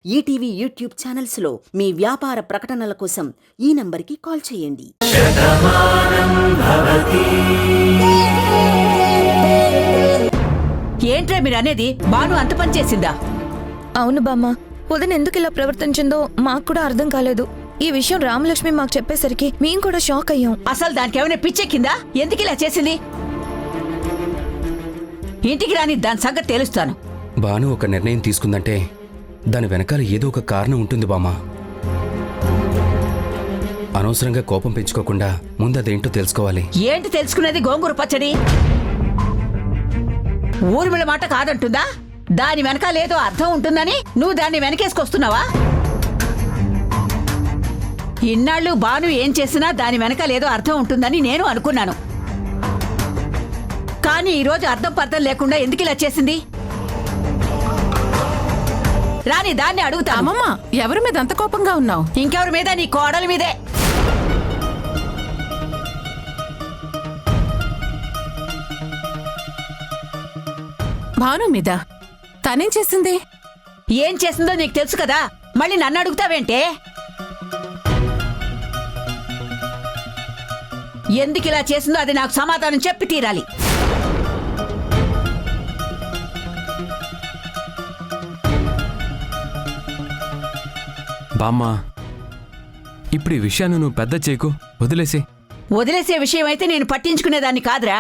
ETV YouTube ఛానల్స్లో మీ వ్యాపార ప్రకటనల కోసం ఈ నంబర్కి కాల్ చేయండి. ఏంట్రా మీరు అనేది? బాను అంత పని చేసిందా? అవును బామ్మ, వదిన ఎందుకు ఇలా ప్రవర్తించిందో మాకు కూడా అర్థం కాలేదు. ఈ విషయం రామలక్ష్మి మాకు చెప్పేసరికి మేము కూడా షాక్ అయ్యాం. అసలు దానికి ఏమైనా పిచ్చెక్కిందా? ఎందుకు ఇలా చేసింది? ఇంటికి రాని దాని సంగతి తెలుస్తాను. బాను ఒక నిర్ణయం తీసుకుందంటే దాని వెనకాల ఏదో ఒక కారణం ఉంటుంది బామ్మ. అనవసరంగా కోపం పెంచుకోకుండా ముందు అదేంటో తెలుసుకోవాలి. ఏంటి తెలుసుకునేది? గోంగూర పచ్చడి. ఊర్మిళ మాట కాదంటుందా? దాని వెనకాల ఏదో అర్థం ఉంటుందని నువ్వు దాన్ని వెనకేసుకొస్తున్నావా? ఇన్నాళ్ళు బాను ఏం చేసినా దాని వెనకాల ఏదో అర్థం ఉంటుందని నేను అనుకున్నాను. కానీ ఈరోజు అర్థం పర్థం లేకుండా ఎందుకు ఇలా చేసింది? రాని దాన్ని అడుగుతా. అమ్మమ్మ, ఎవరి మీద అంత కోపంగా ఉన్నావు? ఇంకెవరి మీద? నీ కోడల మీదే. భాను మీద తనేం చేసింది? ఏం చేసిందో నీకు తెలుసు కదా, మళ్ళీ నన్ను అడుగుతావేంటే? ఎందుకు ఇలా చేసిందో అది నాకు సమాధానం చెప్పి తీరాలి. బామ్మా, ఇప్పుడు ఈ విషయాన్ని నువ్వు పెద్ద చేయకు, వదిలేసి. వదిలేసే విషయం అయితే నేను పట్టించుకునేదాన్ని కాదురా.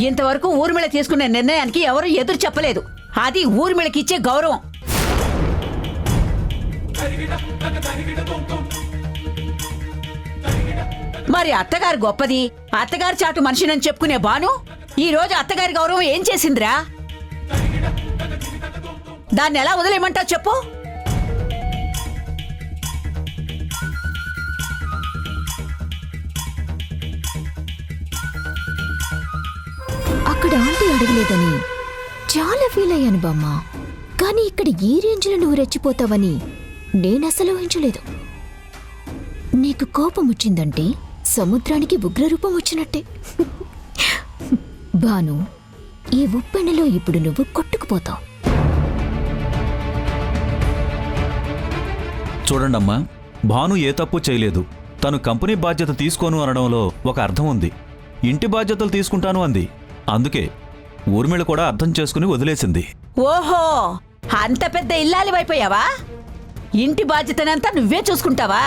ఇంతవరకు ఊర్మిళ తీసుకునే నిర్ణయానికి ఎవరు ఎదురు చెప్పలేదు. అది ఊర్మిళకిచ్చే గౌరవం. మరి అత్తగారు గొప్పది, అత్తగారి చాటు మనిషినని చెప్పుకునే బాను ఈ రోజు అత్తగారి గౌరవం ఏం చేసిందిరా? దాన్ని ఎలా వదిలేయమంటావు చెప్పు? అక్కడ ఆంటీ అడగలేదని చాలా ఫీల్ అయ్యాను బామ్మ. కానీ ఇక్కడ ఈ రేంజ్లో నువ్వు రెచ్చిపోతావని నేనసలు ఊహించలేదు. నీకు కోపం వచ్చిందంటే సముద్రానికి ఉగ్రరూపం వచ్చినట్టే. బాను, ఈ ఉప్పెనలో ఇప్పుడు నువ్వు కొట్టుకుపోతావు. చూడండమ్మా, భాను ఏ తప్పు చేయలేదు. తను కంపెనీ బాధ్యత తీసుకోను అనడంలో ఒక అర్థం ఉంది. ఇంటి బాధ్యతలు తీసుకుంటాను అంది. అందుకే ఊర్మిళ కూడా అర్థం చేసుకుని వదిలేసింది. ఓహో, అంత పెద్ద ఇల్లాలివైపోయావా? ఇంటి బాధ్యతనంతా నువ్వే చూసుకుంటావా?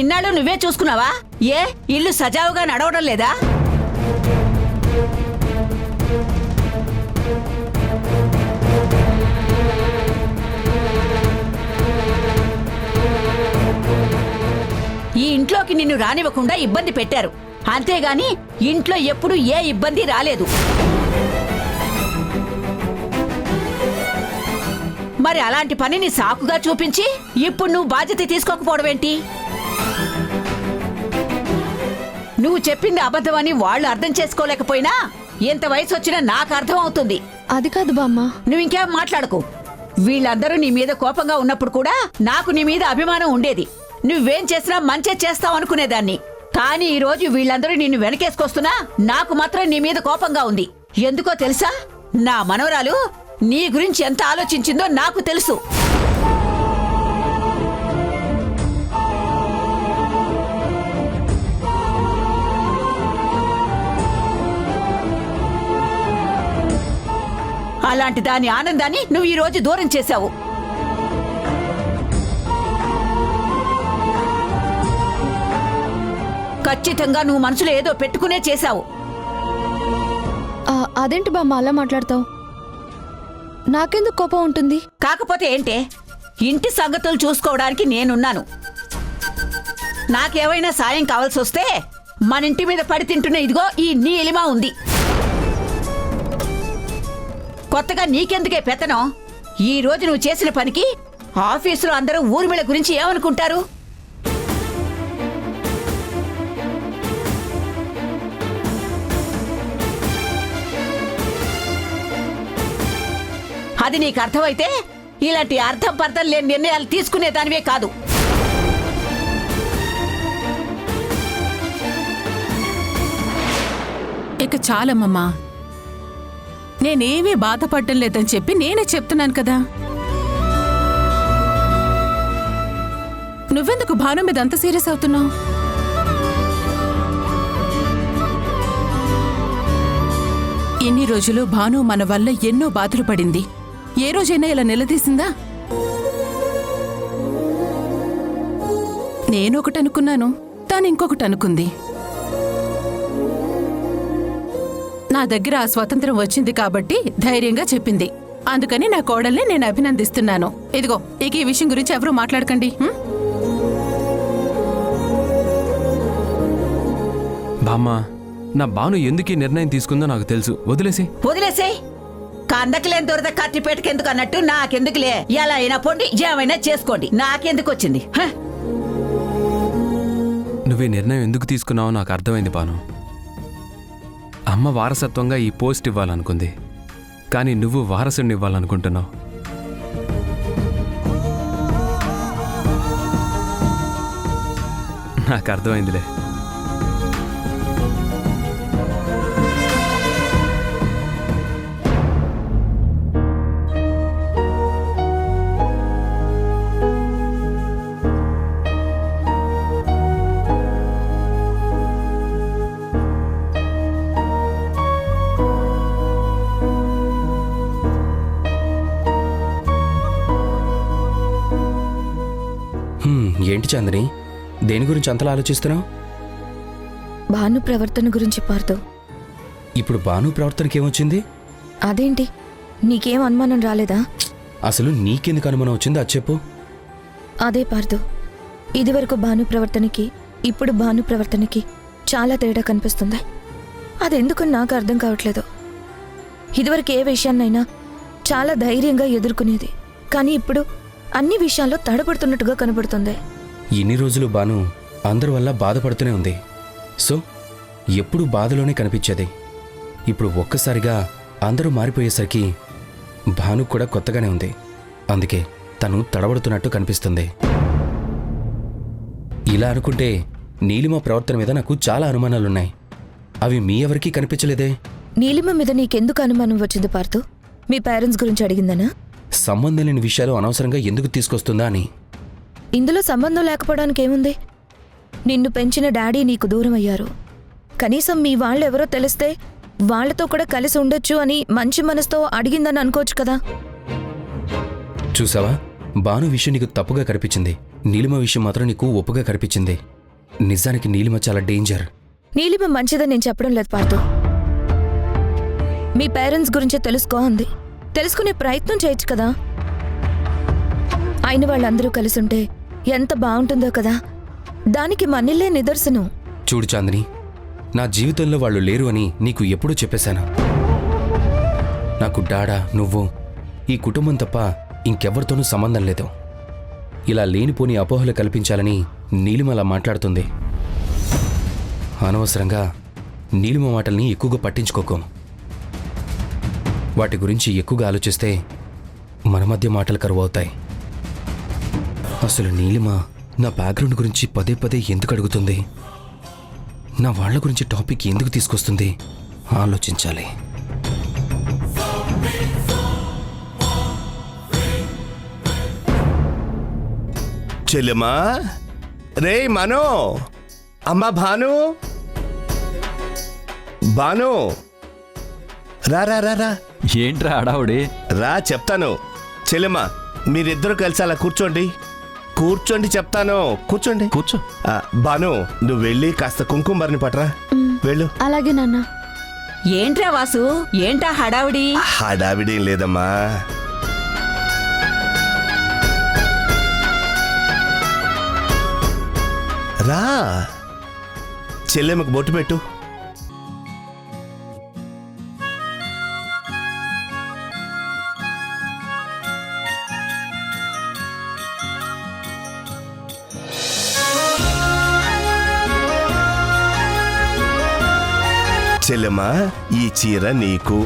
ఇన్నాళ్ళు నువ్వే చూసుకున్నావా? ఏ ఇల్లు సజావుగా నడవడం లేదా? ఈ ఇంట్లోకి నిన్ను రానివ్వకుండా ఇబ్బంది పెట్టారు, అంతేగాని ఇంట్లో ఎప్పుడు ఏ ఇబ్బంది రాలేదు. మరి అలాంటి పనిని సాకుగా చూపించి ఇప్పుడు నువ్వు బాధ్యత తీసుకోకపోవడమేంటి? నువ్వు చెప్పింది అబద్ధమని వాళ్ళు అర్థం చేసుకోలేకపోయినా ఎంత వయసు వచ్చినా నాకు అర్థం అవుతుంది. అది కాదు బామ్మ. నువ్వు ఇంకేం మాట్లాడకు. వీళ్ళందరూ నీ మీద కోపంగా ఉన్నప్పుడు కూడా నాకు నీ మీద అభిమానం ఉండేది. నువ్వేం చేసినా మంచి చేస్తావు అనుకునేదాన్ని. కానీ ఈ రోజు వీళ్ళందరూ నిన్ను వెనకేసుకొస్తున్నా నాకు మాత్రం నీ మీద కోపంగా ఉంది. ఎందుకో తెలుసా? నా మనవరాలు నీ గురించి ఎంత ఆలోచించిందో నాకు తెలుసు. అలాంటి దాని ఆనందాన్ని నువ్వు ఈ రోజు దూరం చేశావు. ఖచ్చితంగా నువ్వు మనసులో ఏదో పెట్టుకునే చేశావు. అదేంటి బామ్మ అలా మాట్లాడతావు? నాకెందుకు కోపం ఉంటుంది? కాకపోతే ఏంటే, ఇంటి సంగతులు చూసుకోవడానికి నేనున్నాను. నాకేమైనా సాయం కావాల్సి వస్తే మన ఇంటి మీద పడి తింటున్న ఇదిగో ఈ నీలిమా ఉంది. కొత్తగా నీకెందుకే పెత్తనం? ఈ రోజు నువ్వు చేసిన పనికి ఆఫీసులో అందరూ ఊర్మిళ గురించి ఏమనుకుంటారు? అది నీకు అర్థమైతే ఇలాంటి అర్థం పర్థం లేని నిర్ణయాలు తీసుకునేదానివే కాదు. ఇక చాలమ్మమ్మా, నేనేమీ బాధపడటం లేదని చెప్పి నేనే చెప్తున్నాను కదా. నువ్వెందుకు భాను మీద అంత సీరియస్ అవుతున్నావు? ఎన్ని రోజులు భాను మన వల్ల ఎన్నో బాధలు పడింది. ఏ రోజైనా ఇలా నిలదీసిందా? నేనొకటి అనుకున్నాను, తాను ఇంకొకటి అనుకుంది. నా దగ్గర ఆ స్వతంత్రం వచ్చింది కాబట్టి ధైర్యంగా చెప్పింది. అందుకని నా కోడల్ని నేను అభినందిస్తున్నాను. ఇదిగో ఇక ఈ విషయం గురించి ఎవరూ మాట్లాడకండి. బామ్మ, నా బాను ఎందుకు ఈ నిర్ణయం తీసుకుందో నాకు తెలుసు. వదిలేసి వదిలేసేయ్. కందకలేని దొరద కత్తిపేటకెందుకు అన్నట్టు నాకెందుకులే. ఎలా అయినా పొండి, ఏమైనా చేసుకోండి, నాకెందుకు వచ్చింది? హ? నువ్వు ఈ నిర్ణయం ఎందుకు తీసుకున్నావో నాకు అర్థమైంది బాను. అమ్మ వారసత్వంగా ఈ పోస్ట్ ఇవ్వాలనుకుంది, కానీ నువ్వు వారసుని ఇవ్వాలనుకుంటున్నావు. నాకు అర్థమైందిలే. ఏంటి చాందిని, దేని గురించి అంతలా ఆలోచిస్తున్నావు? భాను ప్రవర్తన గురించి పార్థు. ఇప్పుడు భాను ప్రవర్తనకి ఏమొచ్చింది? అదేంటి, నీకేం అనుమానం రాలేదా? అసలు నీకెందుకు అనుమానం వచ్చింది అది చెప్పు. అదే పార్థు, ఇదివరకు భాను ప్రవర్తనకి ఇప్పుడు భాను ప్రవర్తనకి చాలా తేడా కనిపిస్తుంది. అదెందుకు నాకు అర్థం కావట్లేదు. ఇదివరకు ఏ విషయాన్నైనా చాలా ధైర్యంగా ఎదుర్కొనేది, కానీ ఇప్పుడు అన్ని విషయాల్లో తడబడుతున్నట్టుగా కనబడుతుంది. ఇన్ని రోజులు భాను అందరి వల్ల బాధపడుతూనే ఉంది. సో ఎప్పుడు బాధలోనే కనిపించేది. ఇప్పుడు ఒక్కసారిగా అందరూ మారిపోయేసరికి భాను కూడా కొత్తగానే ఉంది. అందుకే తను తడబడుతున్నట్టు కనిపిస్తుంది. ఇలా అనుకుంటే నీలిమ ప్రవర్తన మీద నాకు చాలా అనుమానాలున్నాయి. అవి మీ ఎవరికీ కనిపించలేదే. నీలిమ మీద నీకెందుకు అనుమానం వచ్చింది పార్థు? మీ పేరెంట్స్ గురించి అడిగిందనా? సంబంధం లేని విషయాలు అనవసరంగా ఎందుకు తీసుకొస్తుందా అని. ఇందులో సంబంధం లేకపోవడానికి ఏముంది? నిన్ను పెంచిన డాడీ నీకు దూరం అయ్యారు. కనీసం మీ వాళ్ళెవరో తెలిస్తే వాళ్లతో కూడా కలిసి ఉండొచ్చు అని మంచి మనసుతో అడిగిందని అనుకోవచ్చు కదా. చూసావా, భాను విషయం నీకు తప్పుగా కనిపించింది, నీలిమ విషయం మాత్రం నీకు ఒప్పుగా కనిపించింది. నిజానికి నీలిమ చాలా డేంజర్. నీలిమ మంచిదని నేను చెప్పడం లేదు పార్థు. మీ పేరెంట్స్ గురించే తెలుసుకో అంది. తెలుసుకునే ప్రయత్నం చేయొచ్చు కదా. అయిన వాళ్ళందరూ కలిసుంటే ఎంత బాగుంటుందో కదా. దానికి మనిల్లే నిదర్శనం. చూడు చాందిని, నా జీవితంలో వాళ్ళు లేరు అని నీకు ఎప్పుడూ చెప్పేశాను. నాకు డాడా, నువ్వు, ఈ కుటుంబం తప్ప ఇంకెవ్వరితోనూ సంబంధం లేదు. ఇలా లేనిపోని అపోహలు కల్పించాలని నీలిమ అలా మాట్లాడుతుంది. అనవసరంగా నీలిమ మాటల్ని ఎక్కువగా పట్టించుకోకు. వాటి గురించి ఎక్కువగా ఆలోచిస్తే మన మధ్య మాటలు కరువవుతాయి. అసలు నీలిమ నా బ్యాక్గ్రౌండ్ గురించి పదే పదే ఎందుకు అడుగుతుంది? నా వాళ్ళ గురించి టాపిక్ ఎందుకు తీసుకొస్తుంది? ఆలోచించాలి. చెల్లెమ్మా, రే మనో, అమ్మా భాను, భాను, రా రా రా రా. ఏంట్రా అడావుడి? రా చెప్తాను. చెల్లెమ్మా, మీరిద్దరూ కలిసి అలా కూర్చోండి. కూర్చోండి చెప్తాను. కూర్చోండి. కూర్చో. భాను, నువ్వు వెళ్ళి కాస్త కుంకుమరిని పట్రా. వెళ్ళు. అలాగే నాన్న. ఏంట్రా వాసు, ఏంటా హడావిడి? హడావిడేం లేదమ్మా. రా, చెల్లెమ్మకు బొట్టు పెట్టు. చెల్లెమ్మా, ఈ చీర నీకు.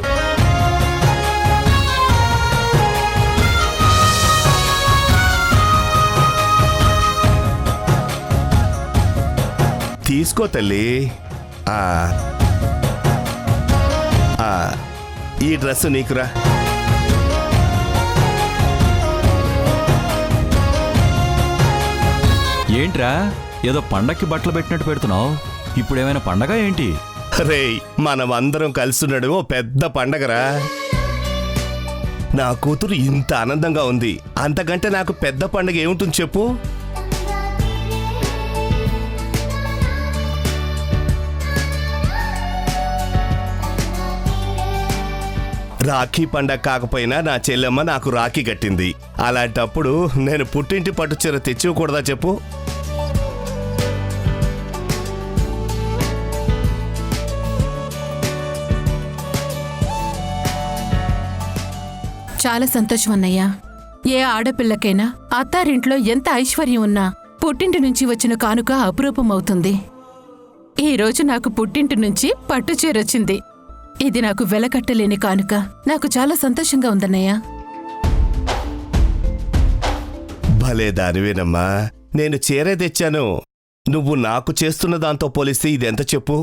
తీసుకో తల్లి. ఈ డ్రెస్ నీకురా. ఏంట్రా ఏదో పండక్కి బట్టలు పెట్టినట్టు పెడుతున్నావు? ఇప్పుడేమైనా పండగ ఏంటి? రేయ్, మనం అందరం కలిసి ఉండడం ఓ పెద్ద పండగరా. నా కూతురు ఇంత ఆనందంగా ఉంది, అంతకంటే నాకు పెద్ద పండగ ఏముంటుంది చెప్పు? రాఖీ పండగ కాకపోయినా నా చెల్లెమ్మ నాకు రాఖీ కట్టింది. అలాంటప్పుడు నేను పుట్టింటి పట్టు చీర తెచ్చివ్వకూడదా చెప్పు? చాలా సంతోషం అన్నయ్య. ఏ ఆడపిల్లకైనా అత్తారింట్లో ఎంత ఐశ్వర్యం ఉన్నా పుట్టింటి నుంచి వచ్చిన కానుక అపురూపం అవుతుంది. ఈరోజు నాకు పుట్టింటి నుంచి పట్టు చీరొచ్చింది. ఇది నాకు వెలకట్టలేని కానుక. నాకు చాలా సంతోషంగా ఉందన్నయ్య. భలే దానివేనమ్మా. నేను చీరే తెచ్చాను. నువ్వు నాకు చేస్తున్న దాంతో పోలిస్తే ఇదెంత చెప్పు?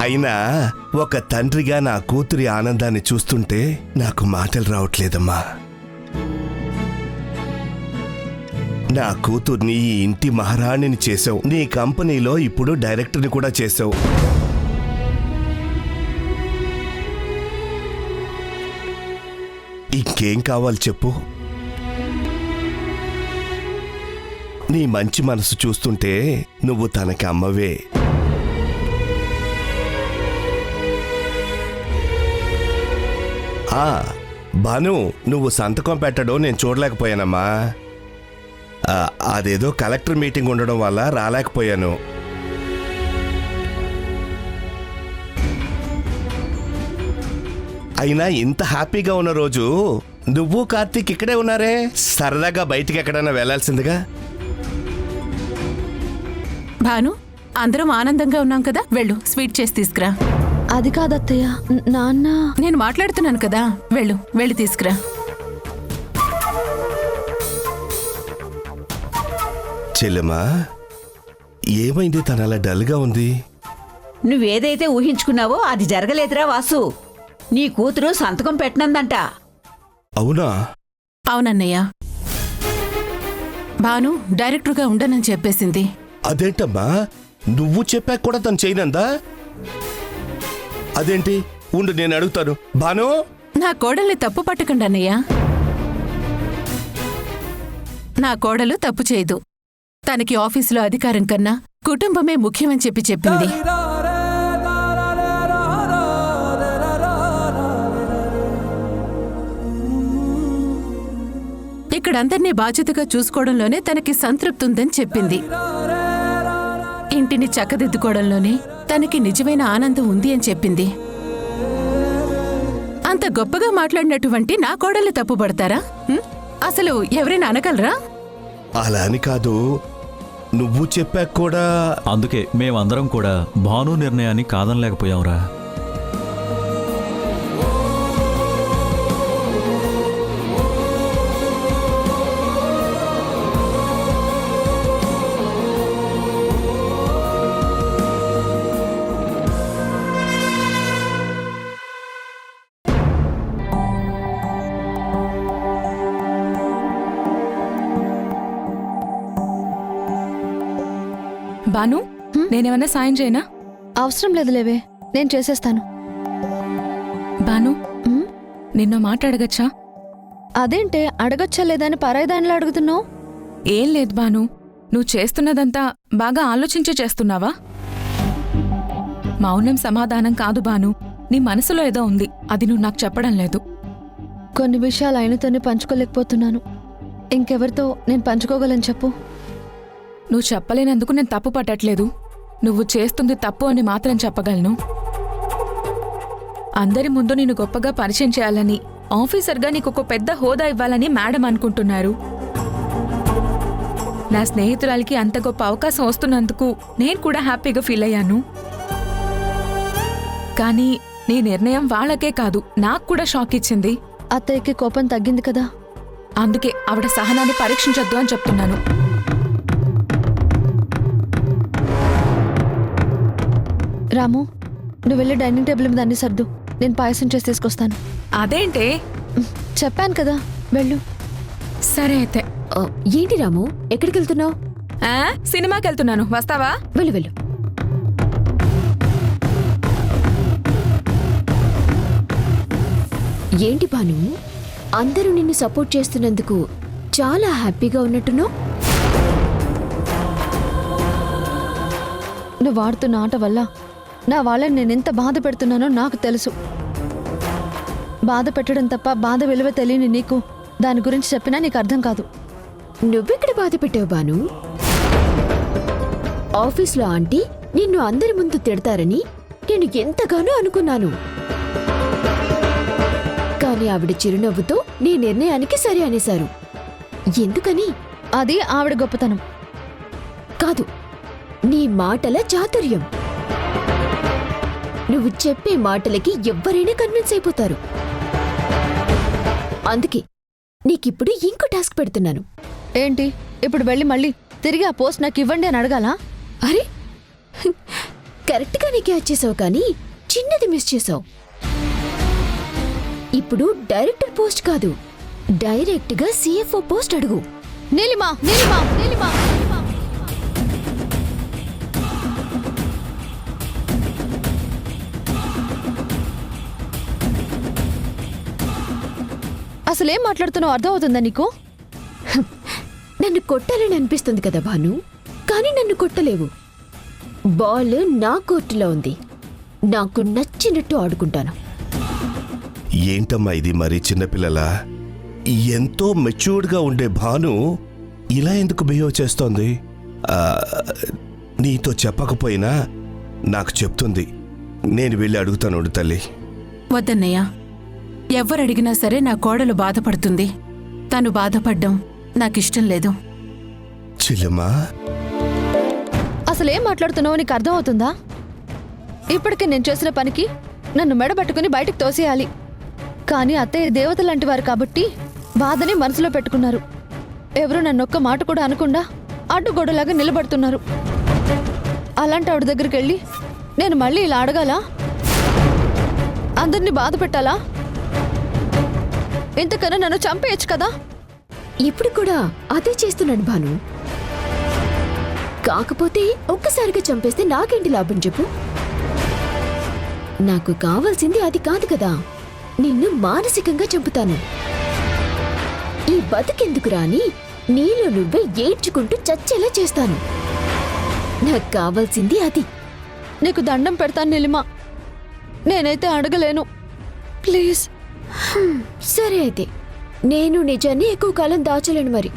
అయినా ఒక తండ్రిగా నా కూతురి ఆనందాన్ని చూస్తుంటే నాకు మాటలు రావట్లేదమ్మా. నా కూతుర్ని ఈ ఇంటి మహారాణిని చేసావు. నీ కంపెనీలో ఇప్పుడు డైరెక్టర్ని కూడా చేసావు. ఇంకేం కావాలి చెప్పు? నీ మంచి మనసు చూస్తుంటే నువ్వు తనకి అమ్మవే. భాను, నువ్వు సంతకం పెట్టడం నేను చూడలేకపోయానమ్మా. అదేదో కలెక్టర్ మీటింగ్ ఉండడం వల్ల రాలేకపోయాను. అయినా ఇంత హ్యాపీగా ఉన్న రోజు నువ్వు కార్తీక్ ఇక్కడే ఉన్నారే. సరదాగా బయటికి ఎక్కడైనా వెళ్లాల్సిందిగా. భాను, అందరం ఆనందంగా ఉన్నాం కదా, వెళ్ళు స్వీట్ చేసి తీసుకురా. అది కాదత్తయ్య, నాన్న. నేను మాట్లాడుతున్నాను కదా, వెళ్ళు వెళ్ళి తీసుకురా. చెల్లెమ్మా, ఏమైంది? తన అలా డల్గా ఉంది. నువ్వేదైతే ఊహించుకున్నావో అది జరగలేదురా వాసు. నీ కూతురు సంతకం పెట్టనందంట. అవునా? అవునన్నయ్య. భాను డైరెక్టర్గా ఉండనని చెప్పేసింది. అదేంటమ్మా, నువ్వు చెప్పాక కూడా తను చేయనందా? అదేంటి? ఉండు, నేను అడుగుతాను. భాను, నా కోడల్ని తప్పు పట్టకండి అన్నయ్య. నా కోడలు తప్పు చేయదు. తనకి ఆఫీసులో అధికారం కన్నా కుటుంబమే ముఖ్యమని చెప్పింది. ఇక్కడందర్నీ బాధ్యతగా చూసుకోవడంలోనే తనకి సంతృప్తి ఉందని చెప్పింది. ఇంటిని చక్కదిద్దుకోవడంలోనే తనకి నిజమైన ఆనందం ఉంది అని చెప్పింది. అంత గొప్పగా మాట్లాడినటువంటి నా కోడలు తప్పుపడతారా? అసలు ఎవరైనా అనగలరా? అలా అని కాదు, నువ్వు చెప్పాక కూడా. అందుకే మేమందరం కూడా భాను నిర్ణయాన్ని కాదనలేకపోయాంరా. బాను, నేనేమన్నా సాయం చేయనా? అవసరం లేదు లేవే, నేను చేసేస్తాను. బాను, నిన్న మాట అడగచ్చా? అదేంటే అడగచ్చా లేదని పరాయిదానిలో అడుగుతున్నావు? ఏం లేదు బాను, నువ్వు చేస్తున్నదంతా బాగా ఆలోచించి చేస్తున్నావా? మౌనం సమాధానం కాదు బాను, నీ మనసులో ఏదో ఉంది, అది నువ్వు నాకు చెప్పడం లేదు. కొన్ని విషయాలు ఆయనతోనే పంచుకోలేకపోతున్నాను. ఇంకెవరితో నేను పంచుకోగలను చెప్పు? నువ్వు చెప్పలేనందుకు నేను తప్పు పట్టట్లేదు. నువ్వు చేస్తుంది తప్పు అని మాత్రం చెప్పగలను. అందరి ముందు నిన్ను గొప్పగా పరిచయం చేయాలని, ఆఫీసర్గా నీకు ఒక పెద్ద హోదా ఇవ్వాలని మేడం అనుకుంటున్నారు. నా స్నేహితురాలికి అంత గొప్ప అవకాశం వస్తున్నందుకు నేను కూడా హ్యాపీగా ఫీల్ అయ్యాను. కానీ నీ నిర్ణయం వాళ్ళకే కాదు, నాకు కూడా షాక్ ఇచ్చింది. అత్తయ్యకి కోపం తగ్గింది కదా, అందుకే ఆవిడ సహనాన్ని పరీక్షించొద్దు అని చెప్తున్నాను. రాము, నువ్వు వెళ్ళి డైనింగ్ టేబుల్ మీద అన్ని సర్దు. నేను పాయసం చేసి తీసుకొస్తాను. అదేంటే? చెప్పాను కదా, వెళ్ళు. సరే అయితే. ఏంటి రాము, ఎక్కడికి వెళ్తున్నావు? సినిమాకి వెళ్తున్నాను, వస్తావా? వెళ్ళు వెళ్ళు. ఏంటి భాను, అందరూ నిన్ను సపోర్ట్ చేస్తున్నందుకు చాలా హ్యాపీగా ఉన్నట్టున్నావు. నువ్వు ఆడుతున్న ఆట వల్ల నా వాళ్ళని నేను ఎంత బాధ పెడుతున్నానో నాకు తెలుసు. బాధ పెట్టడం తప్ప బాధ విలువ తెలియని నీకు దాని గురించి చెప్పినా నీకు అర్థం కాదు. నువ్వెక్కడ బాధ పెట్టావు భాను? ఆఫీస్లో ఆంటీ నిన్ను అందరి ముందు తిడతారని నేను ఎంతగానో అనుకున్నాను. కానీ ఆవిడ చిరునవ్వుతో నీ నిర్ణయానికి సరే అనేశారు. ఎందుకని? అది ఆవిడ గొప్పతనం కాదు, నీ మాటల చాతుర్యం. నువ్వు చెప్పే మాటలకి ఎవ్వరైనా కన్విన్స్ అయిపోతారు. అందుకే నీకిప్పుడు ఇంకో టాస్క్ పెడుతున్నాను. ఏంటి? ఇప్పుడు వెళ్ళి మళ్ళీ తిరిగి ఆ పోస్ట్ నాకు ఇవ్వండి అని అడగాలా? అరే, కరెక్ట్గా నీకే వచ్చేసావు, కానీ చిన్నది మిస్ చేసావు. ఇప్పుడు డైరెక్టర్ పోస్ట్ కాదు, డైరెక్ట్గా CFO పోస్ట్ అడుగు. నీలిమా, నీలిమా, నీలిమా. అసలేం మాట్లాడుతున్నావు అర్థం అవుతుందా నీకు? నన్ను కొట్టాలని అనిపిస్తుంది కదా భాను, కానీ నన్ను కొట్టలేవు. బాల్ నా కోర్టులో ఉంది, నాకు నచ్చినట్టు ఆడుకుంటాను. ఏంటమ్మా ఇది మరి చిన్నపిల్లల? ఎంతో మెచ్యూర్డ్గా ఉండే భాను ఇలా ఎందుకు బిహేవ్ చేస్తోంది? నీతో చెప్పకపోయినా నాకు చెప్తుంది. నేను వెళ్ళి అడుగుతాను తల్లి. వద్దన్నయ్య, ఎవ్వరడిగినా సరే నా కోడలు బాధపడుతుంది. తను బాధపడ్డం నాకిష్టం లేదు. చెల్లెమ్మా, అసలేం మాట్లాడుతున్నావో నీకు అర్థం అవుతుందా? ఇప్పటికే నేను చేసిన పనికి నన్ను మెడబట్టుకుని బయటకు తోసేయాలి. కానీ అత్తయ్య దేవత లాంటి వారు కాబట్టి బాధని మనసులో పెట్టుకున్నారు. ఎవరు నన్నొక్క మాట కూడా అనకుండా అడ్డుగోడలాగా నిలబడుతున్నారు. అలాంటి ఆవిడ దగ్గరికి వెళ్ళి నేను మళ్ళీ ఇలా అడగాలా? అందరినీ బాధ పెట్టాలా? ఇంతకన్నా నన్ను చంపేయచ్చు కదా. ఇప్పుడు కూడా అదే చేస్తున్నాను భాను. కాకపోతే ఒక్కసారిగా చంపేస్తే నాకేంటి లాభం చెప్పు? నాకు కావాల్సింది అది కాదు కదా, నిన్ను మానసికంగా చంపుతాను. ఈ బతుకెందుకు రాని నీలో నువ్వే ఏడ్చుకుంటూ చచ్చేలా చేస్తాను. నాకు కావాల్సింది అది. నీకు దండం పెడతాను నీలిమా, నేనైతే అడగలేను, ప్లీజ్. సరే అయితే, నేను నిజాన్ని ఎక్కువ కాలం దాచలేను. మరి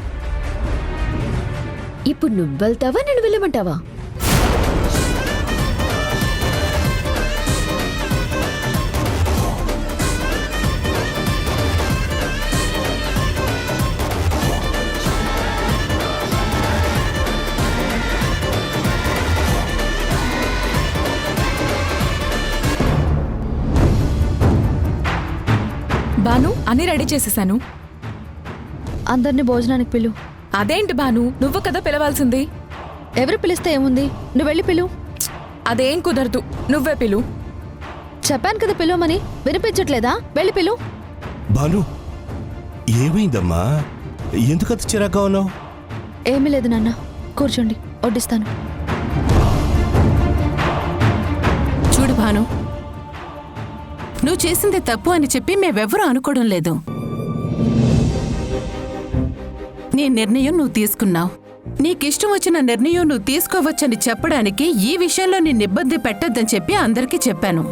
ఇప్పుడు నువ్వు వెళ్తావా, నేను వెళ్ళమంటావా? బాను, అన్నీ రెడీ చేసేసాను. అందరినీ భోజనానికి పిలు. అదేంటి బాను, నువ్వు కదా పిలవాల్సింది. ఎవరు పిలిస్తే ఏముంది, నువ్వు వెళ్ళి పిలు. అదేం కుదరదు, నువ్వే పిలు. చెప్పాను కదా పిలువమని, వినిపించట్లేదా? వెళ్ళి పిలు. భాను, ఏమైందమ్మా? ఎందుకంత చిరాగ్గా ఉన్నావు? ఏమీ లేదు నాన్న, కూర్చోండి, వడ్డిస్తాను. చూడు భాను, నువ్వు చేసింది తప్పు అని చెప్పి మేమెవ్వరూ అనుకోవడం లేదు. నీ నిర్ణయం నువ్వు తీసుకున్నావు. నీకిష్టం వచ్చిన నిర్ణయం నువ్వు తీసుకోవచ్చని చెప్పడానికి ఈ విషయంలో నిన్ను ఇబ్బంది పెట్టొద్దని చెప్పి అందరికీ చెప్పాను.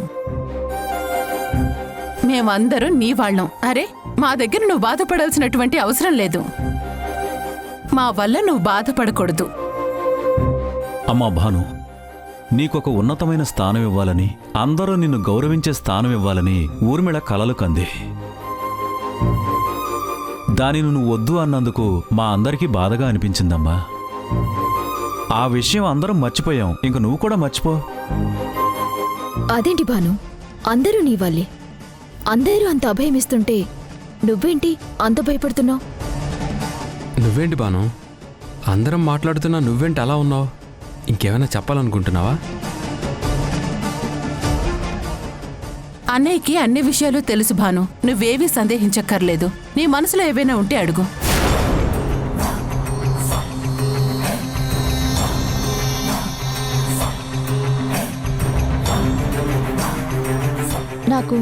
మేమందరూ నీ వాళ్ళం. అరే, మా దగ్గర నువ్వు బాధపడాల్సినటువంటి అవసరం లేదు. మా వల్ల నువ్వు బాధపడకూడదు. అమ్మా భాను, నీకొక ఉన్నతమైన స్థానం ఇవ్వాలని, అందరూ నిన్ను గౌరవించే స్థానం ఇవ్వాలని ఊర్మిళ కలలు కంది. దానిని నువ్వు వద్దు అన్నందుకు మా అందరికీ బాధగా అనిపించిందమ్మా. ఆ విషయం అందరం మర్చిపోయాం, ఇంక నువ్వు కూడా మర్చిపో. అదేంటి భాను, అందరూ నీ వాళ్ళే. అందరూ అంత అభయమిస్తుంటే నువ్వేంటి అంత భయపడుతున్నావు? నువ్వేంటి బాను, అందరం మాట్లాడుతున్నా నువ్వేంటి అలా ఉన్నావు? ఇంకేమైనా చెప్పాలనుకుంటున్నావా? అన్నయ్యకి అన్ని విషయాలు తెలుసు భాను. నువ్వేవీ సందేహించక్కర్లేదు. నీ మనసులో ఏవైనా ఉంటే అడుగు. నాకు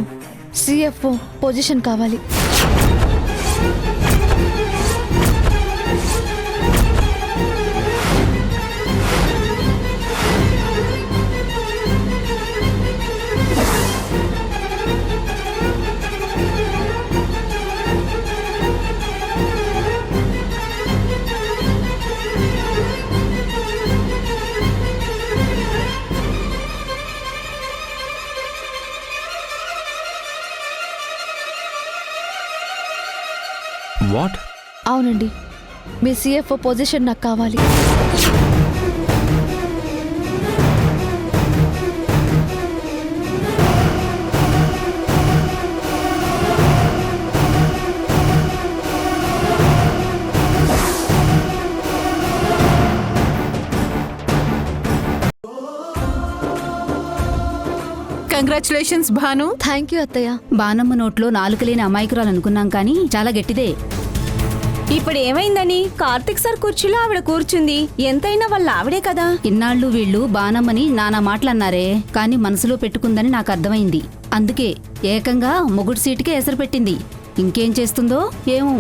సిఎఫ్ఓ పొజిషన్ కావాలి. వాట్? అవునండి, మీ సిఎఫ్ఓ పొజిషన్ నాకు కావాలి. కంగ్రాచులేషన్స్ భాను. థ్యాంక్ యూ అత్తయ్య. బానమ్మ నోట్లో నాలుక లేని అమాయకురాలు అనుకున్నాం కానీ చాలా గట్టిదే. ఇప్పుడు ఏమైందని కార్తిక్ సార్ కుర్చీలో ఆవిడ కూర్చుంది. ఎంతైనా వాళ్ళ ఆవిడే కదా. ఇన్నాళ్ళు వీళ్ళు బానమ్మని నానా మాటలన్నారే, కానీ మనసులో పెట్టుకుందని నాకు అర్థమైంది. అందుకే ఏకంగా మొగుడు సీటుకే ఎసరు పెట్టింది. ఇంకేం చేస్తుందో ఏమో.